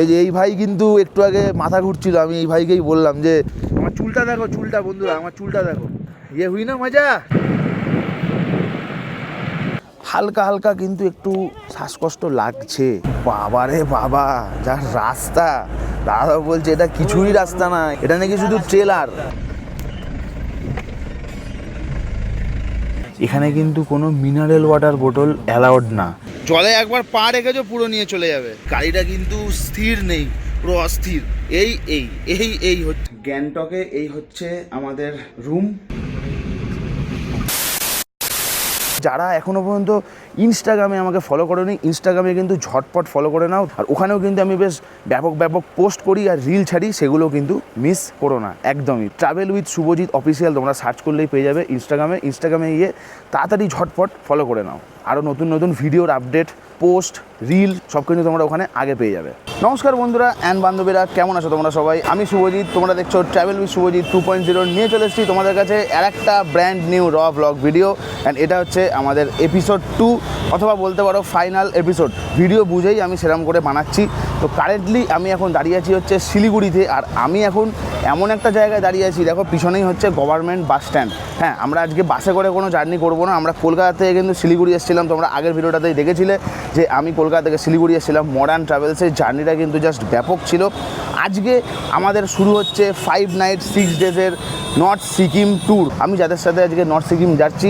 এই যে এই ভাই কিন্তু একটু আগে মাথা ঘুরছিল, আমি এই ভাইকেই বললাম যে আমার চুলটা দেখো, চুলটা বন্ধুরা আমার চুলটা দেখো, ইয়ে হুই না মজা। হালকা হালকা কিন্তু একটু শ্বাসকষ্ট লাগছে। বাবা রে বাবা, যা রাস্তা! দাদা বলছে এটা কিছুই রাস্তা না, এটা নাকি শুধু ট্রেলার। এখানে কিন্তু কোনো মিনারেল ওয়াটার বোতল অ্যালাউড না। জলে একবার পা রেখেছো পুরো নিয়ে চলে যাবে। গাড়িটা কিন্তু স্থির নেই, পুরো অস্থির। এই হচ্ছে গ্যাংটকে, এই হচ্ছে আমাদের রুম। যারা এখনও পর্যন্ত ইনস্টাগ্রামে আমাকে ফলো করেনি, ইনস্টাগ্রামে কিন্তু ঝটপট ফলো করে নাও। আর ওখানেও কিন্তু আমি বেশ ব্যাপক পোস্ট করি আর রিল ছাড়ি, সেগুলো কিন্তু মিস করো না একদমই। ট্রাভেল উইথ শুভজিৎ অফিসিয়াল তোমরা সার্চ করলেই পেয়ে যাবে ইনস্টাগ্রামে গিয়ে তাড়াতাড়ি ঝটপট ফলো করে নাও। আরও নতুন ভিডিওর আপডেট, পোস্ট, রিল সব কিন্তু তোমরা ওখানে আগে পেয়ে যাবে। নমস্কার বন্ধুরা অ্যান্ড বান্ধবীরা, কেমন আছো তোমরা সবাই? আমি শুভজিৎ, তোমরা দেখছো ট্রাভেল উইথ শুভজিৎ 2.0 নিয়ে চলে এসেছি তোমাদের কাছে আর একটা ব্র্যান্ড নিউ র ব্লগ ভিডিও। অ্যান্ড এটা হচ্ছে আমাদের এপিসোড 2 অথবা বলতে পারো ফাইনাল এপিসোড। ভিডিও বুঝেই আমি সেরকম করে বানাচ্ছি। তো কারেন্টলি আমি এখন দাঁড়িয়ে আছি হচ্ছে শিলিগুড়িতে, আর আমি এখন এমন একটা জায়গায় দাঁড়িয়ে আছি, দেখো পিছনেই হচ্ছে গভর্নমেন্ট বাস স্ট্যান্ড। হ্যাঁ, আমরা আজকে বাসে করে কোনো জার্নি করবো না, আমরা কলকাতা থেকে কিন্তু শিলিগুড়ি এসেছিলাম। তোমরা আগের ভিডিওটাতেই দেখেছিলে যে আমি কলকাতা থেকে শিলিগুড়ি এসেছিলাম। মডার্ন ট্রাভেলসের জার্নিটা কিন্তু জাস্ট ব্যাপক ছিল। আজকে আমাদের শুরু হচ্ছে 5 নাইট 6 ডেজের নর্থ সিকিম ট্যুর। আমি যাদের সাথে আজকে নর্থ সিকিম যাচ্ছি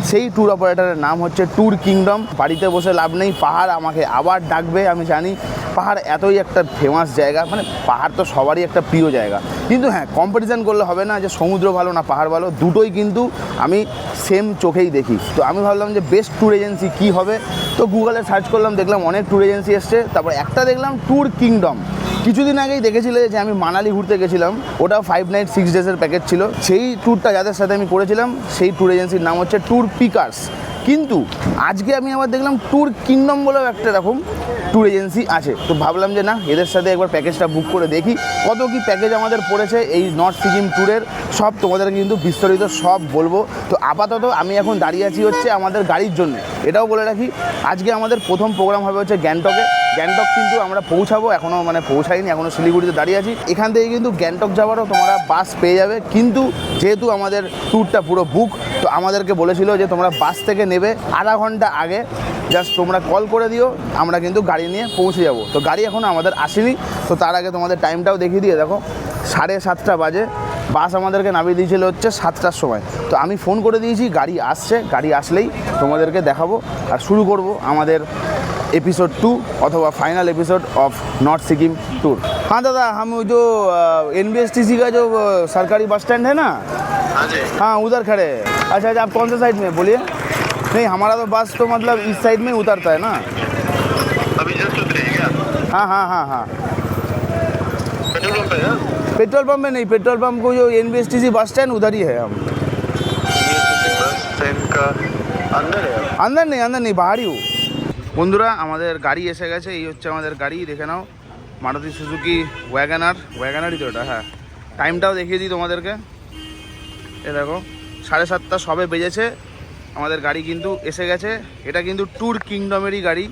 সেই ট্যুর অপারেটরের নাম হচ্ছে ট্যুর কিংডম। বাড়িতে বসে লাভ নেই, পাহাড় আমাকে আবার ডাকবে। আমি জানি পাহাড় এতই একটা ফেমাস জায়গা, মানে পাহাড় তো সবারই একটা প্রিয় জায়গা। কিন্তু হ্যাঁ, কম্পারিজন করলে হবে না যে সমুদ্র ভালো না পাহাড় ভালো, দুটোই কিন্তু আমি সেম চোখেই দেখি। তো আমি ভাবলাম যে বেস্ট ট্যুর এজেন্সি কী হবে, তো গুগলে সার্চ করলাম, দেখলাম অনেক ট্যুর এজেন্সি এসছে। তারপর একটা দেখলাম ট্যুর কিংডম। কিছুদিন আগেই দেখেছিলে যে আমি মানালি ঘুরতে গেছিলাম, ওটাও 5 নাইট 6 ডেজের প্যাকেজ ছিল। সেই ট্যুরটা যাদের সাথে আমি করেছিলাম সেই ট্যুর এজেন্সির নাম হচ্ছে ট্যুর পিকার্স। কিন্তু আজকে আমি আবার দেখলাম ট্যুর কিংডম বলেও একটা রকম ট্যুর এজেন্সি আছে। তো ভাবলাম যে না, এদের সাথে একবার প্যাকেজটা বুক করে দেখি কত কি প্যাকেজ আমাদের পড়েছে এই নর্থ সিকিম ট্যুরের। সব তোমাদের কিন্তু বিস্তারিত সব বলবো। তো আপাতত আমি এখন দাঁড়িয়ে আছি হচ্ছে আমাদের গাড়ির জন্য। এটাও বলে রাখি, আজকে আমাদের প্রথম প্রোগ্রাম হবে হচ্ছে গ্যাংটকে। গ্যাংটক কিন্তু আমরা পৌঁছাবো, এখনও মানে পৌঁছাইনি, এখনও শিলিগুড়িতে দাঁড়িয়ে আছি। এখান থেকে কিন্তু গ্যাংটক যাওয়ারও তোমরা বাস পেয়ে যাবে। কিন্তু যেহেতু আমাদের ট্যুরটা পুরো বুক, তো আমাদেরকে বলেছিল যে তোমরা বাস থেকে নেবে আধা ঘন্টা আগে, জাস্ট তোমরা কল করে দিও, আমরা কিন্তু গাড়ি নিয়ে পৌঁছে যাব। তো গাড়ি এখনও আমাদের আসেনি। তো তার আগে তোমাদের টাইমটাও দেখিয়ে দিয়ে দেখো, 7:30 বাজে। বাস আমাদেরকে নামিয়ে দিয়েছিল হচ্ছে 7টার সময়। তো আমি ফোন করে দিয়েছি, গাড়ি আসছে, গাড়ি আসলেই তোমাদেরকে দেখাবো আর শুরু করব আমাদের एपिसोड 2 अथवा final episode of north Sikkim tour. हाँ दादा, हम जो NBSTC का जो सरकारी बस स्टैंड है ना, हाँ उधर खड़े हैं। अच्छा, आप कौन सा साइड में बोलिए? नहीं, हमारा तो बस तो मतलब इस साइड में उतरता है ना। अभी जस्ट उतरे क्या? हाँ। पेट्रोल पंप है? पेट्रोल पंप में नहीं, पेट्रोल पंप को जो NBSTC बस स्टैंड उधर ही है हम। बस स्टैंड का अंदर है? अंदर नहीं बाहर ही हूँ। বন্ধুরা আমাদের গাড়ি এসে গেছে, এই হচ্ছে আমাদের গাড়ি, দেখে নাও মারুতি সুজুকি ওয়াগানারই তো এটা। হ্যাঁ, টাইমটাও দেখিয়ে দিই তোমাদেরকে। এ দেখো 7:30 সবে বেজেছে, আমাদের গাড়ি কিন্তু এসে গেছে। এটা কিন্তু ট্যুর কিংডমেরই গাড়ি।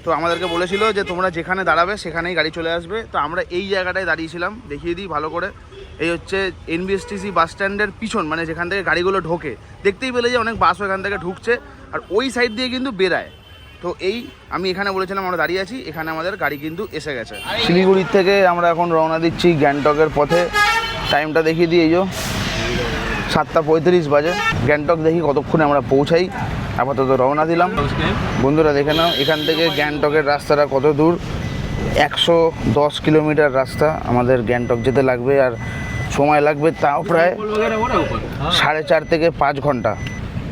তো আমাদেরকে বলেছিল যে তোমরা যেখানে দাঁড়াবে সেখানেই গাড়ি চলে আসবে। তো আমরা এই জায়গাটায় দাঁড়িয়েছিলাম, দেখিয়ে দিই ভালো করে। এই হচ্ছে NBSTC বাস স্ট্যান্ডের পিছন, মানে যেখান থেকে গাড়িগুলো ঢোকে। দেখতেই পেলে যে অনেক বাসও এখান থেকে ঢুকছে, আর ওই সাইড দিয়ে কিন্তু বেরায়। তো এই আমি এখানে বলেছিলাম আমরা দাঁড়িয়ে আছি, এখানে আমাদের গাড়ি কিন্তু এসে গেছে। শিলিগুড়ির থেকে আমরা এখন রওনা দিচ্ছি গ্যাংটকের পথে। টাইমটা দেখিয়ে দিই, এই যে 7:35 বাজে। গ্যাংটক দেখি কতক্ষণে আমরা পৌঁছাই। আপাতত রওনা দিলাম। বন্ধুরা দেখে নাও এখান থেকে গ্যাংটকের রাস্তাটা কত দূর, 110 কিলোমিটার রাস্তা আমাদের গ্যাংটক যেতে লাগবে। আর সময় লাগবে তাও প্রায় 4.5 থেকে 5 ঘন্টা।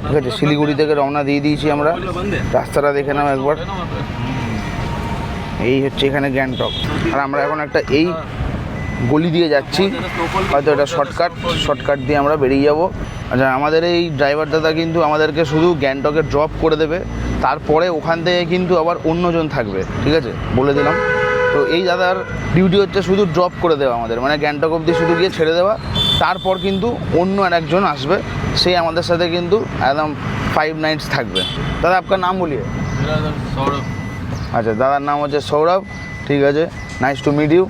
ঠিক আছে, শিলিগুড়ি থেকে রওনা দিয়ে দিয়েছি আমরা। রাস্তাটা দেখে নাও একবার, এই হচ্ছে এখানে গ্যাংটক। আর আমরা এখন একটা এই গলি দিয়ে যাচ্ছি, হয়তো এটা শর্টকাট দিয়ে আমরা বেরিয়ে যাব। আচ্ছা, আমাদের এই ড্রাইভার দাদা কিন্তু আমাদেরকে শুধু গ্যাংটকে ড্রপ করে দেবে, তারপরে ওখান থেকে কিন্তু আবার অন্যজন থাকবে। ঠিক আছে, বলে দিলাম। তো এই দাদার ডিউটি হচ্ছে শুধু ড্রপ করে দেওয়া আমাদের, মানে গ্যাংটক অবধি শুধু গিয়ে ছেড়ে দেওয়া। তারপর কিন্তু অন্য আরেকজন আসবে, সেই আমাদের সাথে কিন্তু একদম 5 নাইটস থাকবে। দাদা আপনার নাম বলিए। सौरभ। अच्छा, दादार नाम হচ্ছে সৌরভ। ঠিক আছে, নাইস টু মিট ইউ।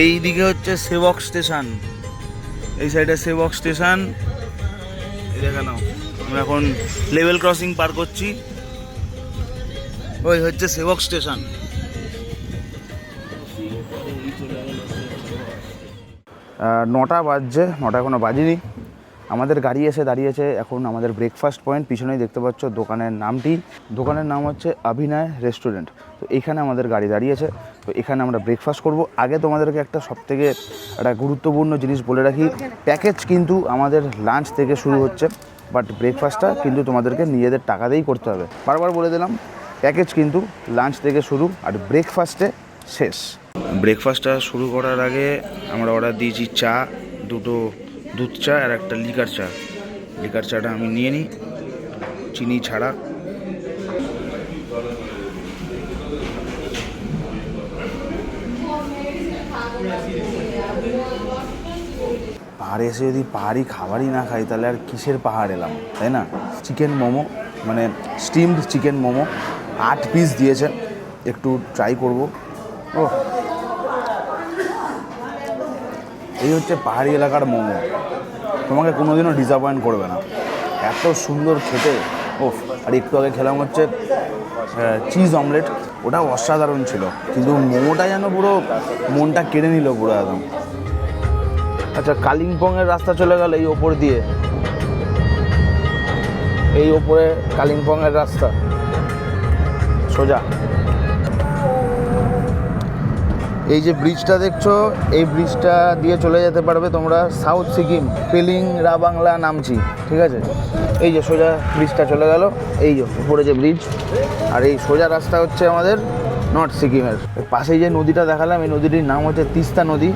এই দিকে হচ্ছে সেবক স্টেশন, এই সাইডে সেবক স্টেশন। দেখে নাও, আমরা এখন লেভেল ক্রসিং পার করছি। ওই হচ্ছে সেবক স্টেশন। নটা বাজছে, নটা এখনো বাজিনি। আমাদের গাড়ি এসে দাঁড়িয়েছে এখন আমাদের ব্রেকফাস্ট পয়েন্ট। পিছনেই দেখতে পাচ্ছ দোকানের নামটি, দোকানের নাম হচ্ছে অভিনয় রেস্টুরেন্ট। তো এখানে আমাদের গাড়ি দাঁড়িয়েছে, তো এখানে আমরা ব্রেকফাস্ট করব। আগে তোমাদেরকে একটা সবথেকে একটা গুরুত্বপূর্ণ জিনিস বলে রাখি, প্যাকেজ কিন্তু আমাদের লাঞ্চ থেকে শুরু হচ্ছে, বাট ব্রেকফাস্টটা কিন্তু তোমাদেরকে নিজেদের টাকা দিয়েই করতে হবে। বারবার বলে দিলাম, প্যাকেজ কিন্তু লাঞ্চ থেকে শুরু আর ব্রেকফাস্টে শেষ। ব্রেকফাস্টটা শুরু করার আগে আমরা অর্ডার দিয়েছি চা, দুটো দুধ চা আর একটা লিকার চা। লিকার চাটা আমি নিয়ে নিই, চিনি ছাড়া। পাহাড়ে এসে যদি পাহাড়ি খাবারই না খাই তাহলে আর কিসের পাহাড় এলাম, তাই না? চিকেন মোমো, মানে স্টিমড চিকেন মোমো 8 পিস দিয়েছে, একটু ট্রাই করব। ও, এই হচ্ছে পাহাড়ি এলাকার মোমো, তোমাকে কোনোদিনও ডিসঅ্যাপয়েন্ট করবে না, এত সুন্দর খেতে। ওফ, আর একটু আগে খেলাম হচ্ছে চিজ অমলেট, ওটা অসাধারণ ছিল, কিন্তু মোমোটা যেন পুরো মনটা কেড়ে নিল পুরো একদম। আচ্ছা, কালিম্পংয়ের রাস্তা চলে গেল এই ওপর দিয়ে, এই ওপরে কালিম্পংয়ের রাস্তা সোজা। এই যে ব্রিজটা দেখছো, এই ব্রিজটা দিয়ে চলে যেতে পারবে তোমরা সাউথ সিকিম, পেলিং রাবাংলা নামচি, ঠিক আছে? এই যে সোজা ব্রিজটা চলে গেল, এই যে উপরে যে ব্রিজ, আর এই সোজা রাস্তা হচ্ছে আমাদের নর্থ সিকিমের। পাশেই যে নদীটা দেখালাম, এই নদীটির নাম হচ্ছে তিস্তা নদী।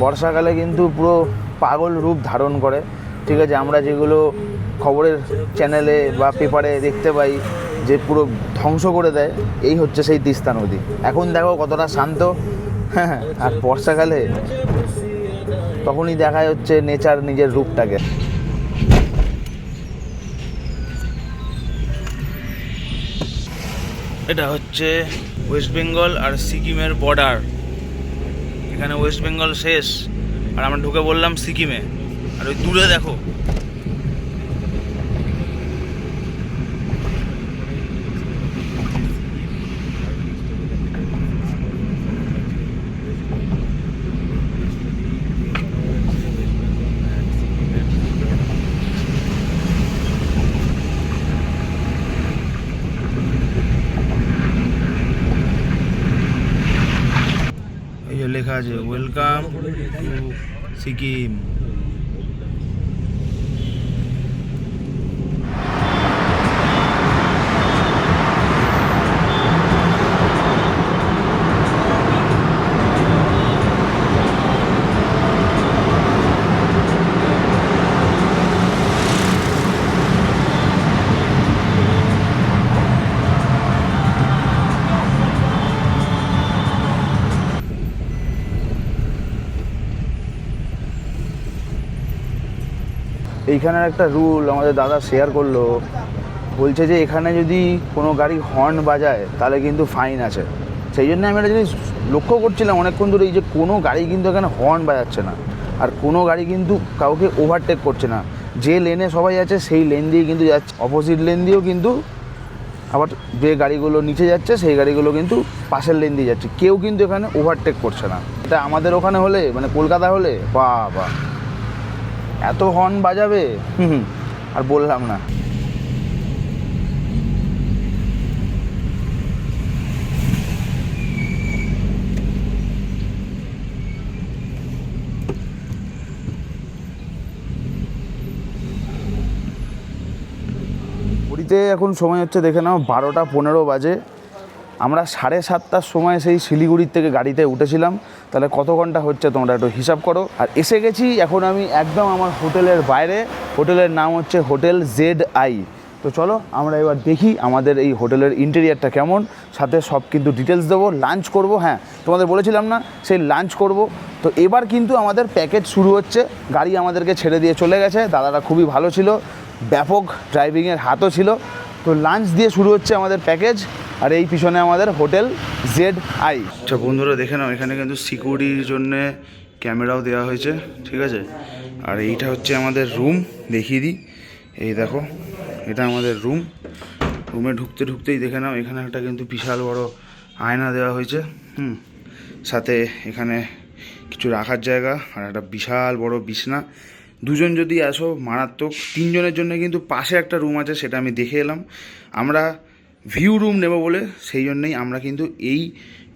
বর্ষাকালে কিন্তু পুরো পাগল রূপ ধারণ করে, ঠিক আছে? আমরা যেগুলো খবরের চ্যানেলে বা পেপারে দেখতে পাই যে পুরো ধ্বংস করে দেয়, এই হচ্ছে সেই তিস্তা নদী। এখন দেখো কতটা শান্ত, হ্যাঁ, আর বর্ষাকালে তখনই দেখা হচ্ছে নেচার নিজের রূপটাকে। এটা হচ্ছে ওয়েস্ট বেঙ্গল আর সিকিমের বর্ডার। এখানে ওয়েস্ট বেঙ্গল শেষ আর আমরা ঢুকে বললাম সিকিমে। আর ওই দূরে দেখো, লেখা আছে ওয়েলকাম টু সিকিম। এইখানের একটা রুল আমাদের দাদা শেয়ার করলো, বলছে যে এখানে যদি কোনো গাড়ি হর্ন বাজায় তাহলে কিন্তু ফাইন আছে। সেই জন্য আমি একটা জিনিস লক্ষ্য করছিলাম অনেকক্ষণ ধরে, এই যে কোনো গাড়ি কিন্তু এখানে হর্ন বাজাচ্ছে না, আর কোনো গাড়ি কিন্তু কাউকে ওভারটেক করছে না। যে লেনে সবাই আছে সেই লেন দিয়ে কিন্তু যাচ্ছে, অপোজিট লেন দিয়েও কিন্তু আবার যে গাড়িগুলো নিচে যাচ্ছে সেই গাড়িগুলো কিন্তু পাশের লেন দিয়ে যাচ্ছে, কেউ কিন্তু এখানে ওভারটেক করছে না। এটা আমাদের ওখানে হলে, মানে কলকাতা হলে, বাবা এত হর্ন বাজাবে, আর বললাম না। পুরীতে এখন সময় হচ্ছে দেখে নাও 12:15 বাজে। আমরা 7:30টার সময় সেই শিলিগুড়ির থেকে গাড়িতে উঠেছিলাম, তাহলে কত ঘন্টা হচ্ছে তোমরা একটু হিসাব করো। আর এসে গেছি এখন আমি একদম আমার হোটেলের বাইরে। হোটেলের নাম হচ্ছে হোটেল ZI, তো চলো আমরা এবার দেখি আমাদের এই হোটেলের ইন্টেরিয়ারটা কেমন, সাথে সব কিন্তু ডিটেলস দেবো। লাঞ্চ করব, হ্যাঁ তোমাদের বলেছিলাম না সেই লাঞ্চ করব। তো এবার কিন্তু আমাদের প্যাকেজ শুরু হচ্ছে। গাড়ি আমাদেরকে ছেড়ে দিয়ে চলে গেছে, দাদারা খুবই ভালো ছিল, ব্যাপক ড্রাইভিংয়ের হাতও ছিল। তো লাঞ্চ দিয়ে শুরু হচ্ছে আমাদের প্যাকেজ। আর এই পিছনে আমাদের হোটেল ZI। আচ্ছা বন্ধুরা দেখে নাও, এখানে কিন্তু সিকিউরিটির জন্যে ক্যামেরাও দেওয়া হয়েছে, ঠিক আছে। আর এইটা হচ্ছে আমাদের রুম, দেখিয়ে দিই। এই দেখো, এটা আমাদের রুম। রুমে ঢুকতেই দেখে নাও, এখানে একটা কিন্তু বিশাল বড় আয়না দেওয়া হয়েছে। সাথে এখানে কিছু রাখার জায়গা আর একটা বিশাল বড় বিছনা। দুজন যদি আসো মারাত্মক। তিনজনের জন্য কিন্তু পাশে একটা রুম আছে, সেটা আমি দেখে এলাম। আমরা ভিউ রুম নেব বলে সেই জন্যেই আমরা কিন্তু এই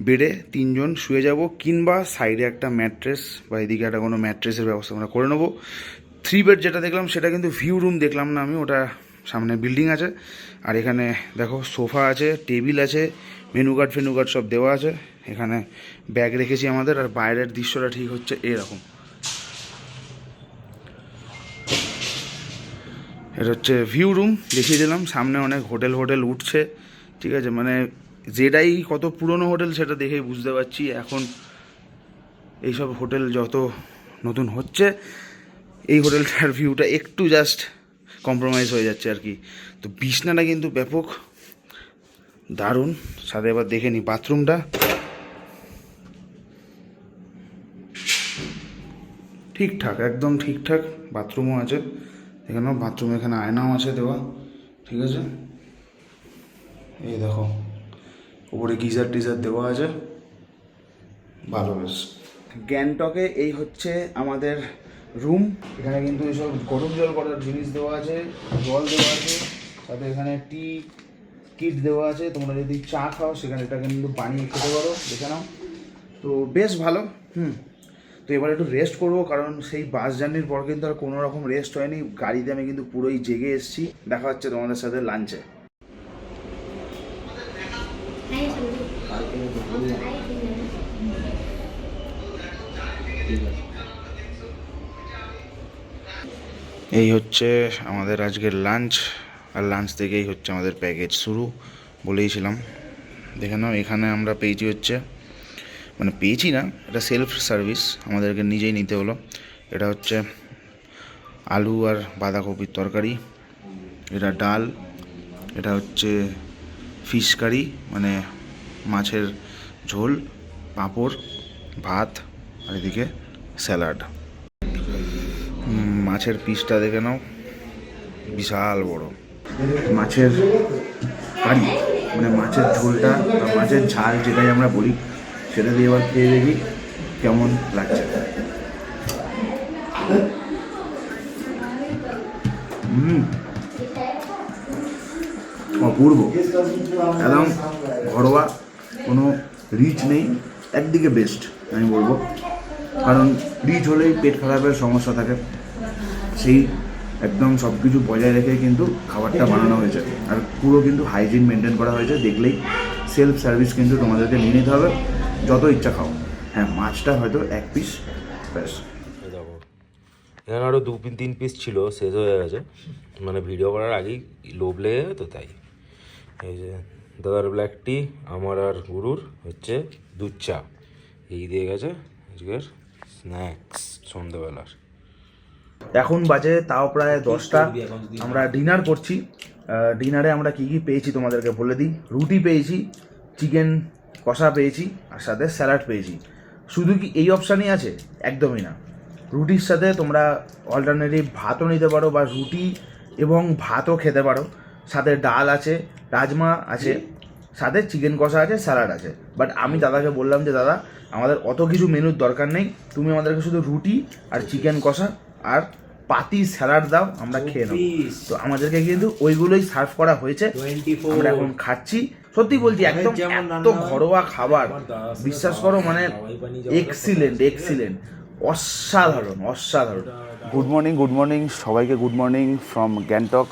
বেডে তিনজন শুয়ে যাব, কিংবা সাইডে একটা ম্যাট্রেস বা এদিকে একটা কোনো ম্যাট্রেসের ব্যবস্থা আমরা করে নেবো। 3 বেড যেটা দেখলাম সেটা কিন্তু ভিউ রুম দেখলাম না আমি, ওটা সামনে বিল্ডিং আছে। আর এখানে দেখো সোফা আছে, টেবিল আছে, মেনু কার্ড সব দেওয়া আছে। এখানে ব্যাগ রেখেছি আমাদের। আর বাইরের দৃশ্যটা ঠিক হচ্ছে এরকম। এটা হচ্ছে ভিউ রুম, দেখিয়ে দিলাম। সামনে অনেক হোটেল উঠছে, ঠিক আছে। মানে যেটাই কত পুরনো হোটেল সেটা দেখেই বুঝতে পারছি। এখন এইসব হোটেল যত নতুন হচ্ছে, এই হোটেলটার ভিউটা একটু জাস্ট কম্প্রোমাইজ হয়ে যাচ্ছে আর কি। তো বিছনাটা কিন্তু ব্যাপক দারুণ। সাথে এবার দেখে নিই বাথরুমটা। ঠিকঠাক, একদম ঠিকঠাক বাথরুমও আছে। এখানে বাথরুম, এখানে আয়নাও আছে দেওয়া, ঠিক আছে। এই দেখো উপরে গিজার টিজার দেওয়া আছে, ভালো বেশ। গ্যাংটকে এই হচ্ছে আমাদের রুম। এখানে কিন্তু এইসব গরম জল করার জিনিস দেওয়া আছে, জল দেওয়া আছে, সাথে এখানে টি কিট দেওয়া আছে। তোমরা যদি চা খাও সেখানে এটা কিন্তু বানিয়ে খেতে পারো, দেখে নাও। তো বেশ ভালো। তো এবার একটু রেস্ট করবো, কারণ সেই বাস জার্নির পর কিন্তু আর কোনো রকম রেস্ট হয়নি। গাড়িতে আমি কিন্তু পুরোই জেগে এসেছি। দেখা হচ্ছে তোমাদের সাথে লাঞ্চে। এই হচ্ছে আমাদের আজকের লাঞ্চ। আর লাঞ্চ থেকেই হচ্ছে আমাদের প্যাকেজ শুরু, বলেইছিলাম। দেখে নাও, এখানে আমরা পেয়েছি হচ্ছে, মানে পেয়েছি না, এটা সেলফ সার্ভিস, আমাদেরকে নিজেই নিতে হলো। এটা হচ্ছে আলু আর বাঁধাকপির তরকারি, এটা ডাল, এটা হচ্ছে ফিশ কারি মানে মাছের ঝোল, পাঁপড়, ভাত, আর এদিকে স্যালাড। মাছের পিসটা দেখে নাও, বিশাল বড়। মাছের কারি মানে মাছের ঝোলটা বা মাছের ঝাল যেটাই আমরা বলি, সেটা দিয়ে এবার খেয়ে দেখি কেমন লাগছে। অপূর্ব, একদম ঘরোয়া, কোনো রিচ নেই। একদিকে বেস্ট আমি বলবো, কারণ রিচ হলেই পেট খারাপের সমস্যা থাকে। সেই একদম সব কিছু বজায় রেখে কিন্তু খাবারটা বানানো হয়েছে। আর পুরো কিন্তু হাইজিন মেনটেন করা হয়েছে। দেখলেই সেলফ সার্ভিস কিন্তু তোমাদেরকে নিয়ে নিতে হবে, যত ইচ্ছা খাও। হ্যাঁ, মাছটা হয়তো 1 পিস ব্যাস। দেখো এখানে আরও 2-3 পিস ছিল, শেষ হয়ে গেছে, মানে ভিডিও করার আগেই লোভ লেগে গেছে তো তাই। এই যে দাদার ব্ল্যাক টি, আমার আর গুরুর হচ্ছে দুধ চা, এই দিয়ে গেছে আজকের স্ন্যাক্স সন্ধ্যেবেলার। এখন বাজে তাও প্রায় 10টা। আমরা ডিনার করছি। ডিনারে আমরা কী কী পেয়েছি তোমাদেরকে বলে দিই। রুটি পেয়েছি, চিকেন কষা পেয়েছি, আর সাথে স্যালাড পেয়েছি। শুধু কি এই অপশানই আছে? একদমই না। রুটির সাথে তোমরা অল্টারনেটিভ ভাতও নিতে পারো, বা রুটি এবং ভাতও খেতে পারো। সাথে ডাল আছে, রাজমা আছে, সাথে চিকেন কষা আছে, স্যালাড আছে। বাট আমি দাদাকে বললাম যে দাদা আমাদের অত কিছু মেনুর দরকার নেই, তুমি আমাদেরকে শুধু রুটি আর চিকেন কষা আর পাতি স্যালাড দাও, আমরা খেয়ে নেব। তো আমাদেরকে কিন্তু ওইগুলোই সার্ভ করা হয়েছে, আমরা এখন খাচ্ছি। সত্যি বলছি, একদম এত ঘরোয়া খাবার, বিশ্বাস করো, মানে এক্সিলেন্ট, অসাধারণ। গুড মর্নিং সবাইকে, গুড মর্নিং ফ্রম গ্যাংটক।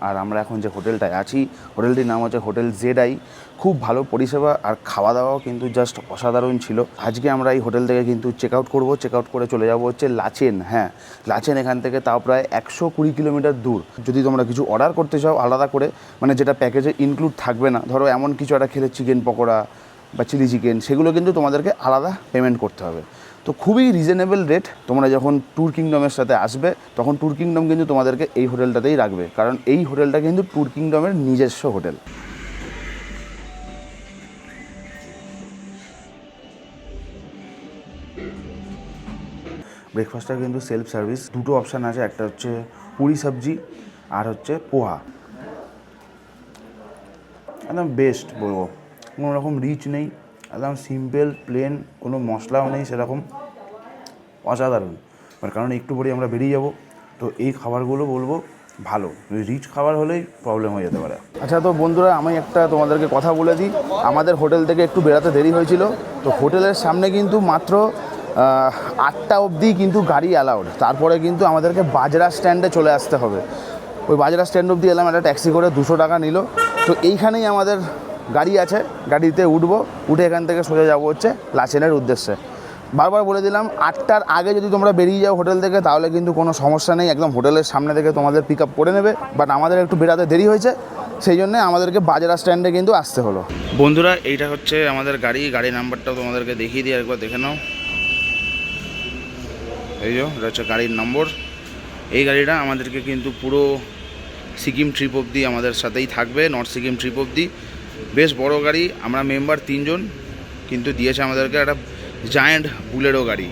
আর আমরা এখন যে হোটেলটায় আছি, হোটেলটির নাম হচ্ছে হোটেল জেড-আই। খুব ভালো পরিষেবা আর খাওয়া দাওয়াও কিন্তু জাস্ট অসাধারণ ছিল। আজকে আমরা এই হোটেল থেকে কিন্তু চেক আউট করবো, চেক আউট করে চলে যাবো হচ্ছে লাচেন। হ্যাঁ, লাচেন এখান থেকে তাও প্রায় 120 কিলোমিটার দূর। যদি তোমরা কিছু অর্ডার করতে চাও আলাদা করে, মানে যেটা প্যাকেজে ইনক্লুড থাকবে না, ধরো এমন কিছু একটা খেলে চিকেন পকোড়া বা চিলি চিকেন, সেগুলো কিন্তু তোমাদেরকে আলাদা পেমেন্ট করতে হবে। তো খুবই রিজনেবল রেট। তোমরা যখন ট্যুর কিংডমের সাথে আসবে তখন ট্যুর কিংডম কিন্তু তোমাদেরকে এই হোটেলটাতেই রাখবে, কারণ এই হোটেলটা কিন্তু ট্যুর কিংডমের নিজস্ব হোটেল। ব্রেকফাস্টটা কিন্তু সেলফ সার্ভিস, দুটো অপশান আছে, একটা হচ্ছে পুরি সবজি আর হচ্ছে পোহা। একদম বেস্ট বলবো, কোনো রকম রিচ নেই, একদম সিম্পল প্লেন, কোনো মশলাও নেই সেরকম, অসাধারণ। কারণ একটু পরেই আমরা বেরিয়ে যাব, তো এই খাবারগুলো বলবো ভালো, রিচ খাবার হলেই প্রবলেম হয়ে যেতে পারে। আচ্ছা, তো বন্ধুরা আমি একটা তোমাদেরকে কথা বলে দিই, আমাদের হোটেল থেকে একটু বেরাতে দেরি হয়েছিল, তো হোটেলের সামনে কিন্তু মাত্র 8টা অবধি কিন্তু গাড়ি অ্যালাউড। তারপরে কিন্তু আমাদেরকে বাজরা স্ট্যান্ডে চলে আসতে হবে। ওই বাজরা স্ট্যান্ড অবধি এলাম, একটা ট্যাক্সি করে 200 টাকা নিল। তো এইখানেই আমাদের গাড়ি আছে, গাড়িতে উঠবো, উঠে এখান থেকে সোজা যাবো হচ্ছে লাচেনের উদ্দেশ্যে। বারবার বলে দিলাম 8টার আগে যদি তোমরা বেরিয়ে যাও হোটেল থেকে তাহলে কিন্তু কোনো সমস্যা নেই, একদম হোটেলের সামনে থেকে তোমাদের পিক আপ করে নেবে। বাট আমাদের একটু বেরাতে দেরি হয়েছে, সেই জন্যে আমাদেরকে বাজরা স্ট্যান্ডে কিন্তু আসতে হলো। বন্ধুরা, এইটা হচ্ছে আমাদের গাড়ি, গাড়ি নাম্বারটাও তোমাদেরকে দেখিয়ে দিই, একবার দেখে নাও। এই যে এটা হচ্ছে গাড়ির নম্বর। এই গাড়িটা আমাদেরকে কিন্তু পুরো সিকিম ট্রিপ অবধি আমাদের সাথেই থাকবে, নর্থ সিকিম ট্রিপ অবধি। বেশ বড় গাড়ি, আমরা মেম্বার 3 জন, কিন্তু দিয়েছে আমাদেরকে একটা জায়ান্ট বুলেরো গাড়ি।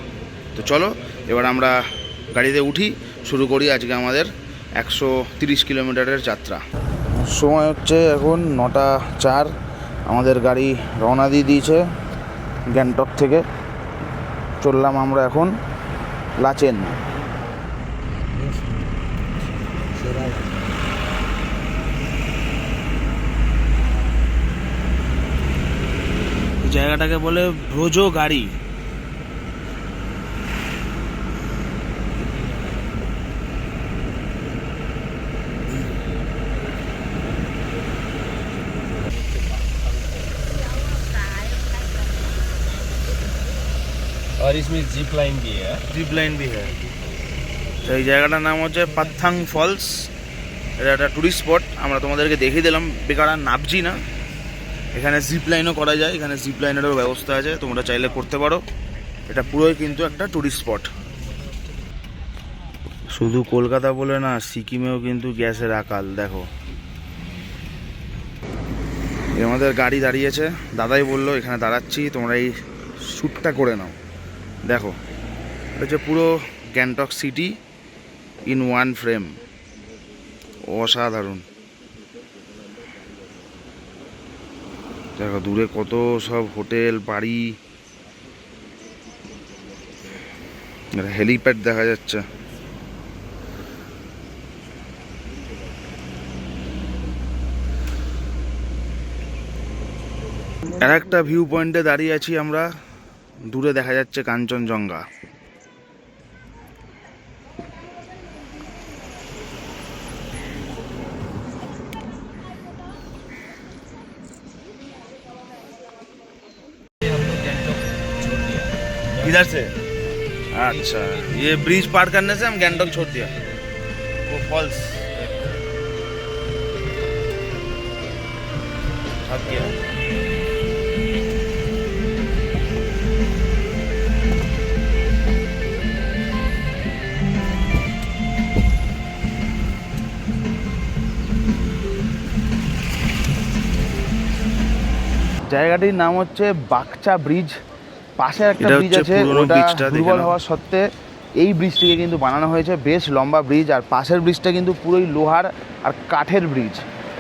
তো চলো এবার আমরা গাড়িতে উঠি, শুরু করি আজকে আমাদের 130 কিলোমিটারের যাত্রা। সময় হচ্ছে এখন 9:04, আমাদের গাড়ি রওনা দিয়ে দিয়েছে গ্যাংটক থেকে। চললাম আমরা এখন লাচেন। জায়গাটাকে বলে ব্রোজো গাড়ি। और इसमें जिप लाइन भी है। জিপ লাইন भी है। তো এই জায়গাটার নাম হচ্ছে পাথাং ফলস। এটা একটা টুরিস্ট স্পট, আমরা তোমাদেরকে দেখিয়ে দিলাম, বেকার আর নাবজি না। এখানে জিপ লাইনও করা যায়, এখানে জিপ লাইনেরও ব্যবস্থা আছে, তোমরা চাইলে করতে পারো। এটা পুরোই কিন্তু একটা টুরিস্ট স্পট। শুধু কলকাতা বলে না, সিকিমেও কিন্তু গ্যাসের আকাল। দেখো আমাদের গাড়ি দাঁড়িয়েছে, দাদাই বললো এখানে দাঁড়াচ্ছি, তোমরা এই শ্যুটটা করে নাও। দেখো এটা হচ্ছে পুরো Gangtok city in one frame, অসাধারণ। দেখো দূরে কত সব হোটেল বাড়ি, হেলিপ্যাড দেখা যাচ্ছে। আর একটা ভিউ পয়েন্টে দাঁড়িয়ে আছি আমরা, দূরে দেখা যাচ্ছে কাঞ্চনজঙ্ঘা। इधर से अच्छा, ये ब्रिज पार करने से हम गैंगटॉक छोड़ दिया, वो फॉल्स अब क्या। জায়গাটির নাম হচ্ছে বাকচা ব্রিজ। পাশে একটা ব্রিজ আছে, ওটা দুর্বল হওয়া সত্ত্বে এই ব্রিজটিকে কিন্তু বানানো হয়েছে, বেশ লম্বা ব্রিজ। আর পাশের ব্রিজটা কিন্তু পুরোই লোহার আর কাঠের ব্রিজ।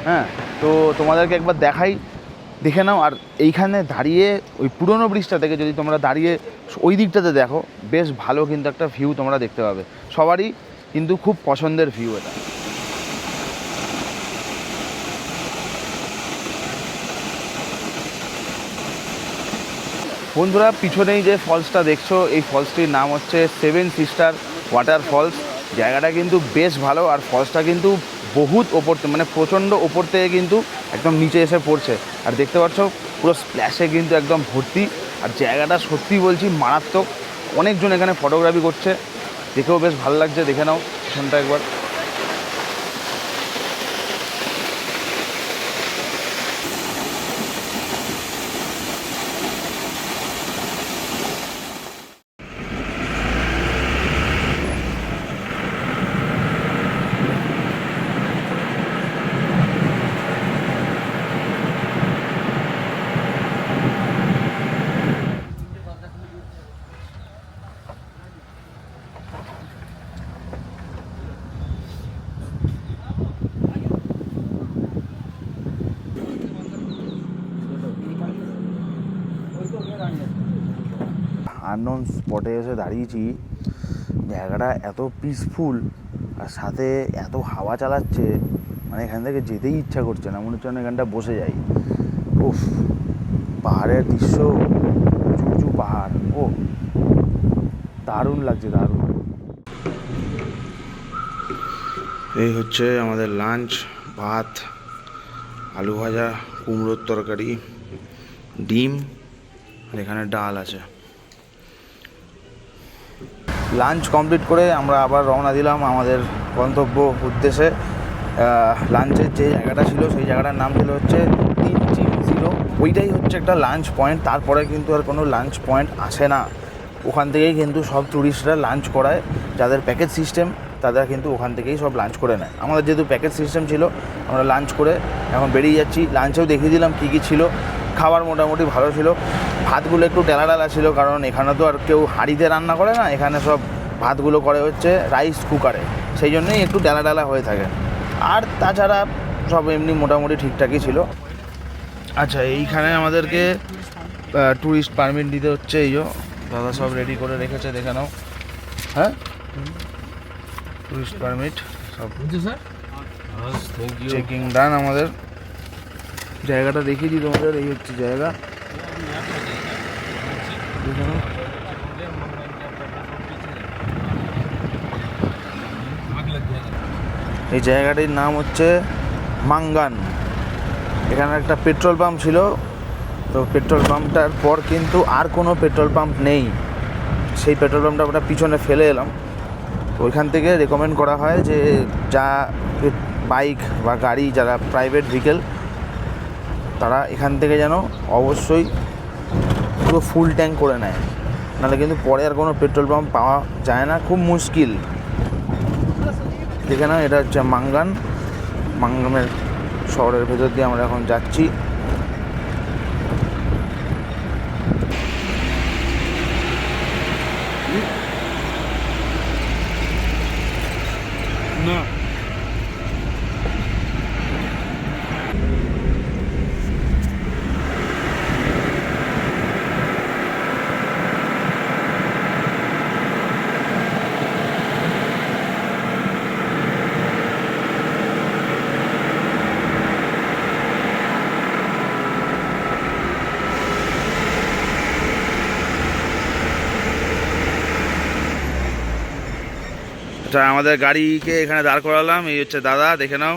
হ্যাঁ, তো তোমাদেরকে একবার দেখাই, দেখে নাও। আর এইখানে দাঁড়িয়ে ওই পুরনো ব্রিজটা থেকে যদি তোমরা দাঁড়িয়ে ওই দিকটাতে দেখো, বেশ ভালো কিন্তু একটা ভিউ তোমরা দেখতে পাবে। সবারই কিন্তু খুব পছন্দের ভিউ এটা। বন্ধুরা, পিছনেই যে ফলসটা দেখছো, এই ফলসটির নাম হচ্ছে 7 সিস্টার ওয়াটার ফলস। জায়গাটা কিন্তু বেশ ভালো, আর ফলসটা কিন্তু বহুত ওপর মানে প্রচণ্ড ওপর থেকে কিন্তু একদম নিচে এসে পড়ছে। আর দেখতে পাচ্ছ পুরো স্প্ল্যাশে কিন্তু একদম ভর্তি। আর জায়গাটা সত্যি বলছি মারাত্মক। অনেকজন এখানে ফটোগ্রাফি করছে, দেখেও বেশ ভালো লাগছে। দেখে নাও পিছনটা একবার। আননোন স্পটে এসে দাঁড়িয়েছি, জায়গাটা এত পিসফুল আর সাথে এত হাওয়া চালাচ্ছে, মানে এখান থেকে যেতেই ইচ্ছা করছে না, মনে হচ্ছে না এখানটা বসে যাই। উফ, পাহাড়ের দৃশ্য, উঁচু উঁচু পাহাড়, ও দারুণ লাগছে, দারুণ। এই হচ্ছে আমাদের লাঞ্চ, ভাত, আলু ভাজা, কুমড়োর তরকারি, ডিম, আর এখানে ডাল আছে। লাঞ্চ কমপ্লিট করে আমরা আবার রওনা দিলাম আমাদের গন্তব্য উদ্দেশ্যে। লাঞ্চের যে জায়গাটা ছিল সেই জায়গাটার নাম ছিল হচ্ছে 300। ওইটাই হচ্ছে একটা লাঞ্চ পয়েন্ট, তারপরে কিন্তু আর কোনো লাঞ্চ পয়েন্ট আসে না। ওখান থেকেই কিন্তু সব ট্যুরিস্টরা লাঞ্চ করায়, যাদের প্যাকেজ সিস্টেম তারা কিন্তু ওখান থেকেই সব লাঞ্চ করে নেয়। আমাদের যেহেতু প্যাকেজ সিস্টেম ছিল, আমরা লাঞ্চ করে এখন বেরিয়ে যাচ্ছি। লাঞ্চেও দেখিয়ে দিলাম কী কী ছিল। খাবার মোটামুটি ভালো ছিল, ভাতগুলো একটু ডালা ছিল, কারণ এখানে তো আর কেউ হাঁড়িতে রান্না করে না, এখানে সব ভাতগুলো করে হচ্ছে রাইস কুকারে, সেই জন্যই একটু ডালা হয়ে থাকে। আর তাছাড়া সব এমনি মোটামুটি ঠিকঠাকই ছিল। আচ্ছা, এইখানে আমাদেরকে ট্যুরিস্ট পারমিট দিতে হচ্ছে। এই যে দাদা সব রেডি করে রেখেছে, দেখে নাও। হ্যাঁ, ট্যুরিস্ট পারমিট সব চেকিং ডান। আমাদের জায়গাটা দেখিয়ে দিই তোমাদের, এই হচ্ছে জায়গা, দেখে নাও। এই জায়গাটির নাম হচ্ছে মাঙ্গান। এখানে একটা পেট্রোল পাম্প ছিল, তো পেট্রোল পাম্পটার পর কিন্তু আর কোনো পেট্রোল পাম্প নেই। সেই পেট্রোল পাম্পটা আমরা পিছনে ফেলে এলাম। তো ওইখান থেকে রেকমেন্ড করা হয় যে যা বাইক বা গাড়ি, যারা প্রাইভেট ভেহিকেল, তারা এখান থেকে যেন অবশ্যই পুরো ফুল ট্যাঙ্ক করে নেয়, নাহলে কিন্তু পরে আর কোনো পেট্রোল পাম্প পাওয়া যায় না, খুব মুশকিল। দেখে নাও, এটা হচ্ছে মাঙ্গানের শহরের ভেতর দিয়ে আমরা এখন যাচ্ছি। না, আচ্ছা, আমাদের গাড়িকে এখানে দাঁড় করালাম। এই হচ্ছে দাদা, দেখে নাও।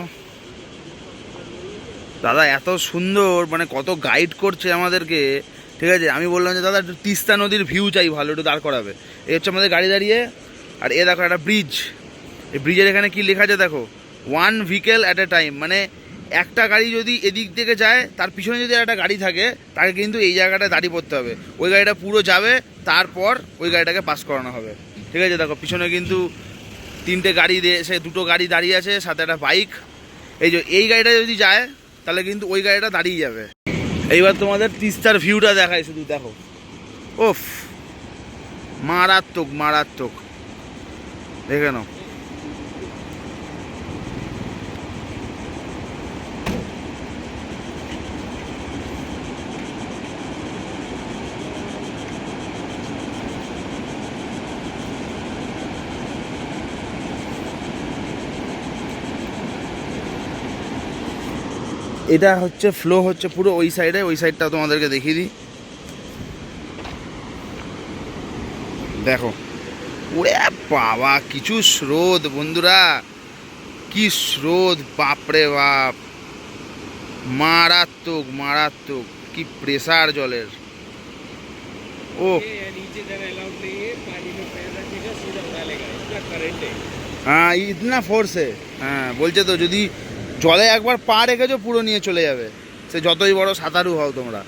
দাদা এত সুন্দর, মানে কত গাইড করছে আমাদেরকে, ঠিক আছে। আমি বললাম যে দাদা একটু তিস্তা নদীর ভিউ চাই, ভালো একটু দাঁড় করাবে। এই হচ্ছে আমাদের গাড়ি দাঁড়িয়ে। আর এ দেখো একটা ব্রিজ, এই ব্রিজের এখানে কি লেখা আছে দেখো, 1 vehicle at a time, মানে একটা গাড়ি যদি এদিক থেকে যায়, তার পিছনে যদি একটা গাড়ি থাকে, তাকে কিন্তু এই জায়গাটায় দাঁড়িয়ে পড়তে হবে। ওই গাড়িটা পুরো যাবে, তারপর ওই গাড়িটাকে পাস করানো হবে, ঠিক আছে। দেখো পিছনে কিন্তু 3টে গাড়ি সে 2টো গাড়ি দাঁড়িয়ে আছে, সাথে একটা বাইক। এই যে এই গাড়িটা যদি যায়, তাহলে কিন্তু ওই গাড়িটা দাঁড়িয়ে যাবে। এইবার তোমাদের তিস্তার ভিউটা দেখায়, শুধু দেখো, ওফ, মারাত্মক মারাত্মক, দেখে নাও। এটা হচ্ছে ফ্লো হচ্ছে পুরো ওই সাইডে, ওই সাইডটা তোমাদেরকে দেখিয়ে দিই। দেখো, ওরে বাবা, কিছু স্রোত বন্ধুরা, কি স্রোত, বাপরে বাপ, মারাত্মক মারাত্মক, কি প্রেসার জলের। ও হ্যাঁ, ইতনা ফোর্সে, হ্যাঁ বলছে তো, যদি জলে একবার পা রেখেছো পুরো নিয়ে চলে যাবে, সে যতই বড় সাঁতারু হও তোমরা।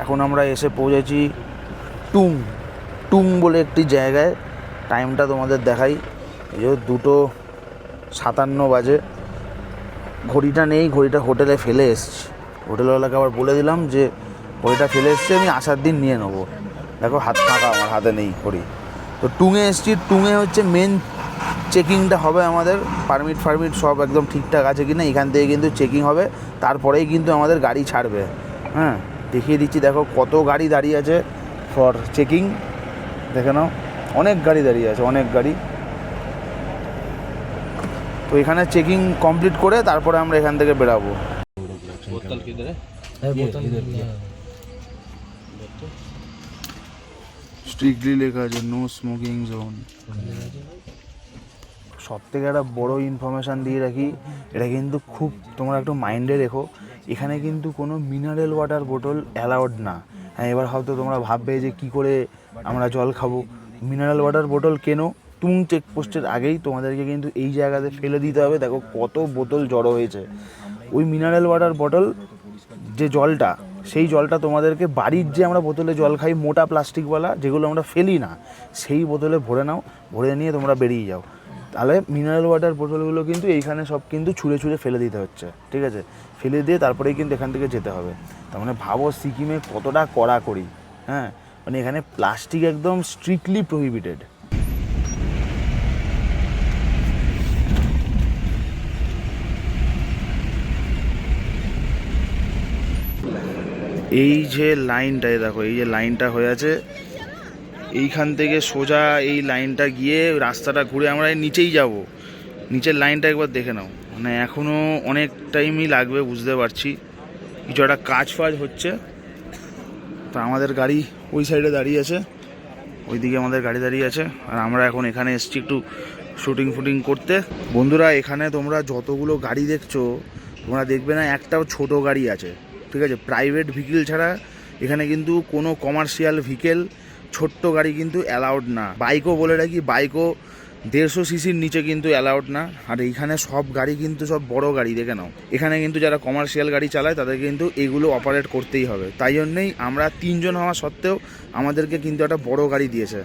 এখন আমরা এসে পৌঁছেছি টুং টুং বলে একটি জায়গায়। টাইমটা তোমাদের দেখাই, এই যে 2:57 বাজে। ঘড়িটা নেই, ঘড়িটা হোটেলে ফেলে এসছি। হোটেলওয়ালাকে আবার বলে দিলাম যে ঘড়িটা ফেলে এসছি, আমি আসার দিন নিয়ে নেবো। দেখো হাত ফাঁকা, আমার হাতে নেই ঘড়ি। তো টুংয়ে এসছি। টুংয়ে হচ্ছে মেন চেকিংটা হবে আমাদের, পারমিট ফারমিট সব একদম ঠিকঠাক আছে কি না এখান থেকে কিন্তু চেকিং হবে, তারপরেই কিন্তু আমাদের গাড়ি ছাড়বে। হ্যাঁ, দেখিয়ে দিচ্ছি, দেখো কত গাড়ি দাঁড়িয়ে আছে ফর চেকিং, দেখে নাও, অনেক গাড়ি দাঁড়িয়ে আছে, অনেক গাড়ি। তো এখানে চেকিং কমপ্লিট করে তারপরে আমরা এখান থেকে বেরাবো। স্ট্রিক্টলি লেখা আছে নো স্মোকিং জোন। সব থেকে একটা বড় ইনফরমেশান দিয়ে রাখি, এটা কিন্তু খুব তোমরা একটু মাইন্ডে রেখো, এখানে কিন্তু কোনো মিনারেল ওয়াটার বোতল অ্যালাউড না। হ্যাঁ, এবার হয়তো তোমরা ভাববে যে কি করে আমরা জল খাবো। মিনারেল ওয়াটার বোতল কেন, টুং চেকপোস্টের আগেই তোমাদেরকে কিন্তু এই জায়গাতে ফেলে দিতে হবে। দেখো কত বোতল জড়ো হয়েছে। ওই মিনারেল ওয়াটার বোতল যে জলটা, সেই জলটা তোমাদেরকে বাড়ির যে আমরা বোতলে জল খাই মোটা প্লাস্টিকওয়ালা, যেগুলো আমরা ফেলি না, সেই বোতলে ভরে নাও, ভরে নিয়ে তোমরা বেরিয়ে যাও। তাহলে মিনারেল ওয়াটার বোতলগুলো কিন্তু এইখানে সব কিন্তু ছুঁড়ে ছুঁড়ে ফেলে দিতে হচ্ছে, ঠিক আছে? ফেলে দিয়ে তারপরেই কিন্তু এখান থেকে যেতে হবে। তার মানে ভাবো সিকিমে কতটা কড়াকড়ি। হ্যাঁ, মানে এখানে প্লাস্টিক একদম স্ট্রিক্টলি প্রহিবিটেড। এই যে লাইনটায় দেখো, এই যে লাইনটা হয়ে আছে, এইখান থেকে সোজা এই লাইনটা গিয়ে রাস্তাটা ঘুরে আমরা নিচেই যাব। নিচের লাইনটা একবার দেখে নাও, মানে এখনও অনেক টাইমই লাগবে, বুঝতে পারছি কিছু একটা কাজ ফাজ হচ্ছে। তো আমাদের গাড়ি ওই সাইডে দাঁড়িয়ে আছে, ওইদিকে আমাদের গাড়ি দাঁড়িয়ে আছে, আর আমরা এখন এখানে এসছি একটু শুটিং ফুটিং করতে। বন্ধুরা, এখানে তোমরা যতগুলো গাড়ি দেখছো, তোমরা দেখবে না একটাও ছোট গাড়ি আছে, ঠিক আছে? প্রাইভেট ভেহিকেল ছাড়া এখানে কিন্তু কোনো কমার্শিয়াল ভেহিকেল, ছোট্ট গাড়ি কিন্তু অ্যালাউড না। বাইকও বলে রাখি, বাইকও 150 সিসির নিচে কিন্তু অ্যালাউড না। আর এইখানে সব গাড়ি কিন্তু সব বড় গাড়ি, দেখে নাও। এখানে কিন্তু যারা কমার্শিয়াল গাড়ি চালায় তাদের কিন্তু এগুলো অপারেট করতেই হবে। তাই জন্যেই আমরা 3 জন হওয়া সত্ত্বেও আমাদেরকে কিন্তু একটা বড় গাড়ি দিয়েছে।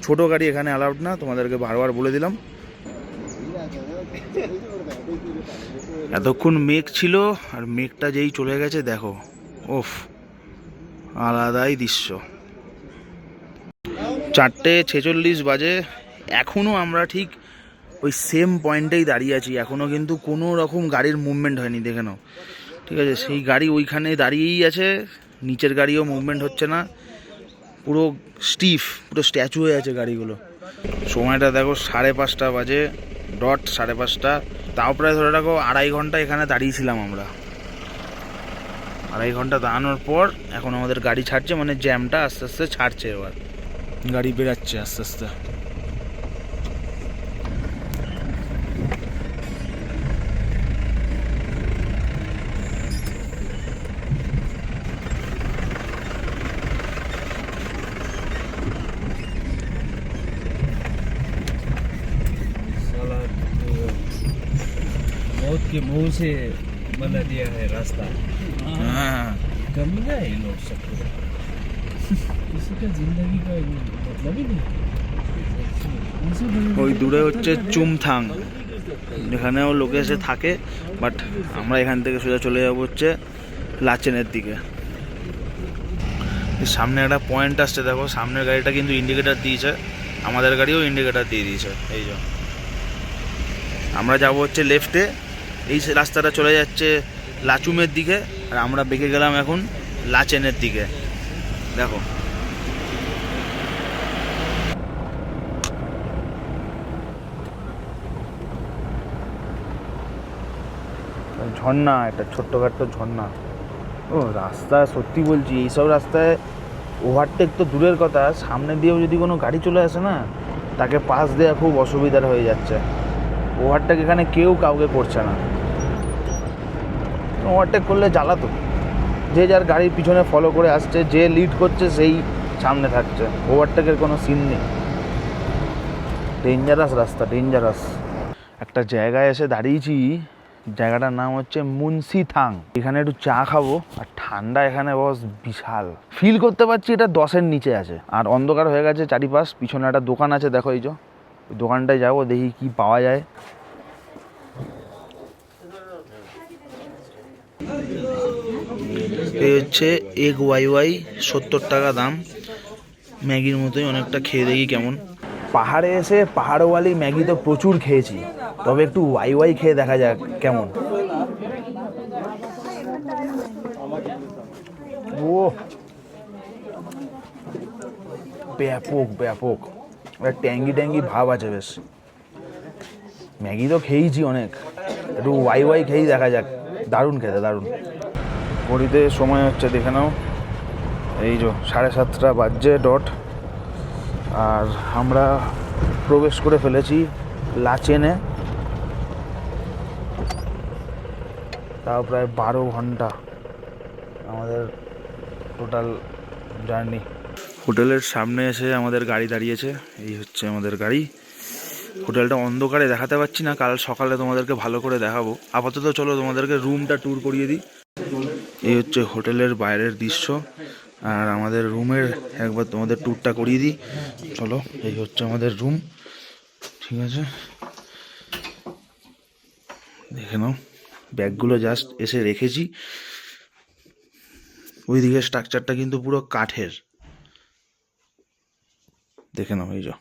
ছোট গাড়ি এখানে অ্যালাউড না, তোমাদেরকে বারবার বলে দিলাম। এতক্ষণ মেঘ ছিল, আর মেঘটা যেই চলে গেছে দেখো, ওফ, আলাদাই দৃশ্য। 4:46 বাজে, এখনও আমরা ঠিক ওই সেম পয়েন্টেই দাঁড়িয়ে আছি। এখনও কিন্তু কোনো রকম গাড়ির মুভমেন্ট হয়নি, দেখে নাও, ঠিক আছে? সেই গাড়ি ওইখানে দাঁড়িয়েই আছে, নিচের গাড়িও মুভমেন্ট হচ্ছে না, পুরো স্টিফ, পুরো স্ট্যাচু হয়ে আছে গাড়িগুলো। সময়টা দেখো 5:30 বাজে, ডট 5:30। তাও প্রায় ধরে রাখো 2.5 ঘন্টা এখানে দাঁড়িয়েছিলাম আমরা। 2.5 ঘন্টা দাঁড়ানোর পর এখন আমাদের গাড়ি ছাড়ছে, মানে জ্যামটা আস্তে আস্তে ছাড়ছে, এবার গাড়ি বেরাচ্ছে আস্তে আস্তে। मौत के मुंह से बना दिया है रास्ता। হ্যাঁ, कमी ना है लोग सबको, किसी का जिंदगी का मतलब ही नहीं। ওই দূরে হচ্ছে চুমথাং, যেখানেও লোকে এসে থাকে, বাট আমরা এখান থেকে সোজা চলে যাবো হচ্ছে লাচেনের দিকে। সামনে একটা পয়েন্ট আসছে, দেখো সামনের গাড়িটা কিন্তু ইন্ডিকেটার দিয়েছে, আমাদের গাড়িও ইন্ডিকেটার দিয়ে দিয়েছে। এই যে আমরা যাবো হচ্ছে লেফটে, এই রাস্তাটা চলে যাচ্ছে লাচুমের দিকে, আর আমরা বেঁকে গেলাম এখন লাচেনের দিকে। দেখো ঝর্ণা, একটা ছোট্টখাট্ট ঝর্ণা। ও রাস্তা সত্যি বলছি, এইসব রাস্তায় ওভারটেক তো দূরের কথা, সামনে দিয়েও যদি কোনো গাড়ি চলে আসে না, তাকে পাস দেওয়া খুব অসুবিধার হয়ে যাচ্ছে। ওভারটেক এখানে কেউ কাউকে করছে না। ওভারটেক করলে জ্বালাতো, যে যার গাড়ির পিছনে ফলো করে আসছে, যে লিড করছে সেই সামনে থাকছে, ওভারটেকের কোনো সিন নেই। ডেঞ্জারাস রাস্তা, ডেঞ্জারাস। একটা জায়গায় এসে দাঁড়িয়েছি, জায়গাটার নাম হচ্ছে মুন্সিথাং। এখানে একটু চা খাবো, আর ঠান্ডা এখানে বস বিশাল। ফিল করতে পারছি এটা 10-এর নিচে আছে, আর অন্ধকার হয়ে গেছে চারিপাশ। পিছনে একটা দোকান আছে, দেখো এই যে ওই দোকানটায় যাবো, দেখি কি পাওয়া যায়। এই হচ্ছে এগ ওয়াই 70 টাকা দাম, ম্যাগির মতোই অনেকটা, খেয়ে দেখি কেমন। পাহাড়ে এসে পাহাড়ওয়ালি ম্যাগি তো প্রচুর খেয়েছি, তবে একটু ওয়াই খেয়ে দেখা যাক কেমন। ও ব্যাপক ব্যাপক, ট্যাঙ্গি ট্যাঙ্গি ভাব আছে বেশ। ম্যাগি তো খেয়েছি অনেক, একটু ওয়াই খেয়েই দেখা যাক। দারুণ খেতে, দারুণ। ঘড়িতে সময় হচ্ছে দেখে নাও, এই যে 7:30 বাজছে ডট। আর আমরা প্রবেশ করে ফেলেছি লাচেনে, তাও প্রায় 12 ঘন্টা আমাদের টোটাল জার্নি। হোটেলের সামনে এসে আমাদের গাড়ি দাঁড়িয়েছে, এই হচ্ছে আমাদের গাড়ি। হোটেলটা অন্ধকারে দেখাতে পারছি না, কাল সকালে তোমাদেরকে ভালো করে দেখাবো। আপাতত চলো তোমাদেরকে রুমটা ট্যুর করিয়ে দিই। এই হচ্ছে হোটেলের বাইরের দৃশ্য, আর আমাদের রুমের একবার তোমাদের ট্যুরটা করিয়ে দিই। চলো, এই হচ্ছে আমাদের রুম, ঠিক আছে, দেখে নাও। ব্যাগগুলো জাস্ট এসে রেখেছি। ওইদিকে স্ট্রাকচারটা কিন্তু পুরো কাঠের, দেখে নাও। এই যে